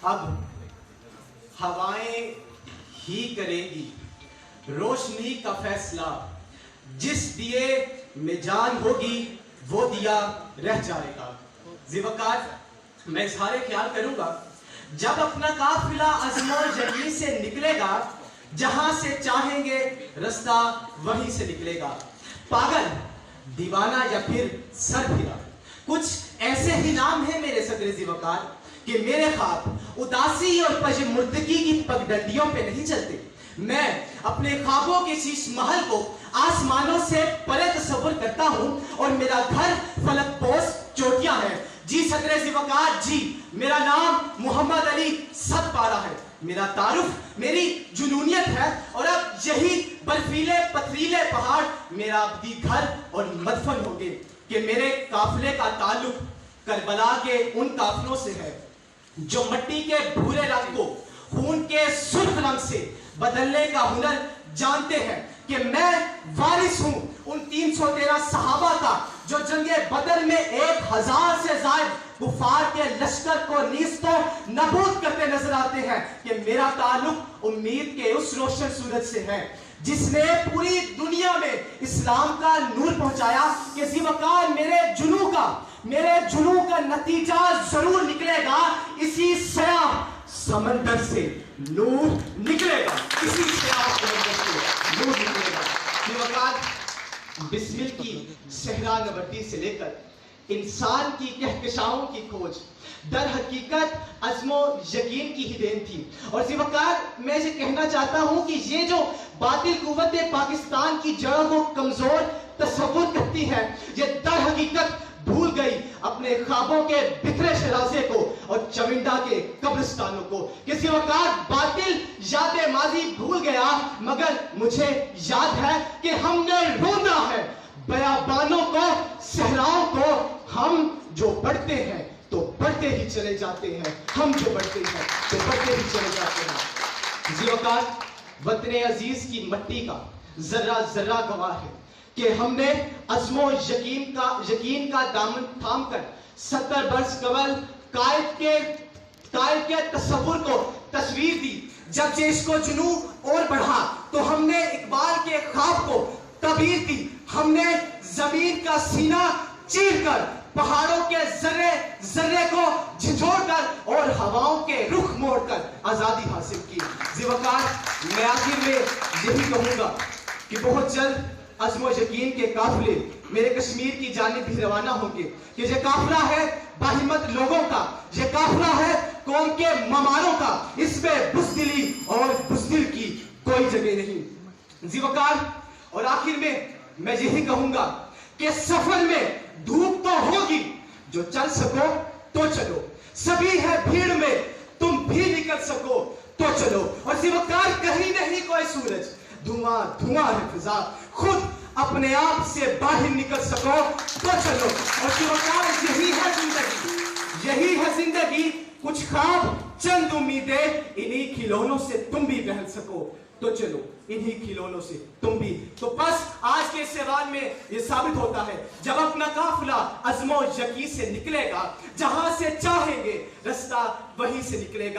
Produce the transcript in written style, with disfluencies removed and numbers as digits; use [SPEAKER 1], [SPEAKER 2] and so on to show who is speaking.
[SPEAKER 1] اب ہوائیں ہی کریں گی روشنی کا فیصلہ، جس دیے میں جان ہوگی وہ دیا رہ جائے گا۔ ذوقار میں اظہار خیال کروں گا، جب اپنا قافلہ عزم و یقین سے نکلے گا، جہاں سے چاہیں گے رستہ وہیں سے نکلے گا۔ پاگل، دیوانہ یا پھر سر پھرا، کچھ ایسے ہی نام ہیں میرے صدر ذوقار کہ میرے خواب اداسی اور پژمردگی کی پگڈنڈیوں پہ نہیں چلتے۔ میں اپنے خوابوں کے شیش محل کو آسمانوں سے پرے تصور کرتا ہوں اور میرا گھر فلک پوش چوٹیاں ہیں۔ جی صدر ذوقار جی، میرا نام محمد علی ست پارا ہے، میرا تعارف میری جنونیت ہے، اور اب یہی برفیلے پتھریلے پہاڑ میرا ابدی گھر اور مدفن ہوگے کہ میرے قافلے کا تعلق کربلا کے ان قافلوں سے ہے جو مٹی کے بھورے رنگ کو خون کے سرخ رنگ سے بدلنے کا ہنر جانتے ہیں، کہ میں وارث ہوں ان 313 صحابہ کا جو جنگ بدر میں 1000 سے زائد کفار کے لشکر کو نیست و نابود کرتے نظر آتے ہیں، کہ میرا تعلق امید کے اس روشن سورج سے ہے جس نے پوری دنیا میں اسلام کا نور پہنچایا، کہ ذوقار میرے جنوں کا نتیجہ ضرور نکلے گا، اسی سیاہ سمندر سے نور نکلے گا، اسی سیاہ سمندر سے نور نکلے گا۔ ذوقار بسمل کی صحرا نوردی سے لے کر انسان کی کہکشاؤں کی کھوج در حقیقت عزم و یقین کی ہی دین تھی۔ اور ذوقار میں یہ کہنا چاہتا ہوں کہ یہ جو باطل قوت پاکستان کی جڑوں کو کمزور تصور کرتی ہے، یہ در حقیقت بھول گئی اپنے خوابوں کے بکھرے شرازے کو اور چونڈا کے قبرستانوں کو، کہ ذوقار باطل یاد ماضی بھول گیا، مگر مجھے یاد ہے کہ ہم نے روندا ہے بیابانوں کو، صحراؤں کو۔ ہم جو بڑھتے ہیں تو بڑھتے ہی چلے جاتے ہیں، ہم جو بڑھتے ہیں تو بڑھتے ہی چلے جاتے ہیں۔ ذوقار وطن عزیز کی مٹی کا ذرہ ذرہ گواہ ہے کہ ہم نے عزم و یقین کا دامن تھام کر 70 برس قبل قائد کے تصور کو تصویر دی۔ جب یہ اس کو جنوں اور بڑھا تو ہم نے اقبال کے خواب کو تعبیر دی۔ ہم نے زمین کا سینہ چیر کر، پہاڑوں کے ذرے ذرے کو جھنجھوڑ کر اور ہواؤں کے رخ موڑ کر آزادی حاصل کی۔ ذوقار میں آخر میں یہی کہوں گا کہ بہت جلد عزم و یقین کے قافلے میرے کشمیر کی جانب بھی روانہ ہوں گے، کہ یہ قافلہ ہے باہمت لوگوں کا، یہ قافلہ ہے قوم کے مماروں کا، اس میں بزدلی اور بزدل کی کوئی جگہ نہیں۔ ذوقار اور آخر میں یہی کہوں گا کہ سفر میں دھوپ تو ہوگی، جو چل سکو تو چلو، سبھی ہے بھیڑ میں تم بھی نکل سکو تو چلو۔ اور ذوقار کہیں نہیں کوئی سورج، دھواں دھواں ہے فضا، خود اپنے آپ سے باہر نکل سکو تو چلو۔ اور ذوقار یہی ہے زندگی، کچھ خواب چند امیدیں، انہی کھلونوں سے تم بھی پہن سکو تو چلو، انہی کھلونوں سے تم بھی۔ تو بس آج کے سوال میں یہ ثابت ہوتا ہے، جب اپنا قافلہ عزم و یقین سے نکلے گا، جہاں سے چاہیں گے رستہ وہیں سے نکلے گا۔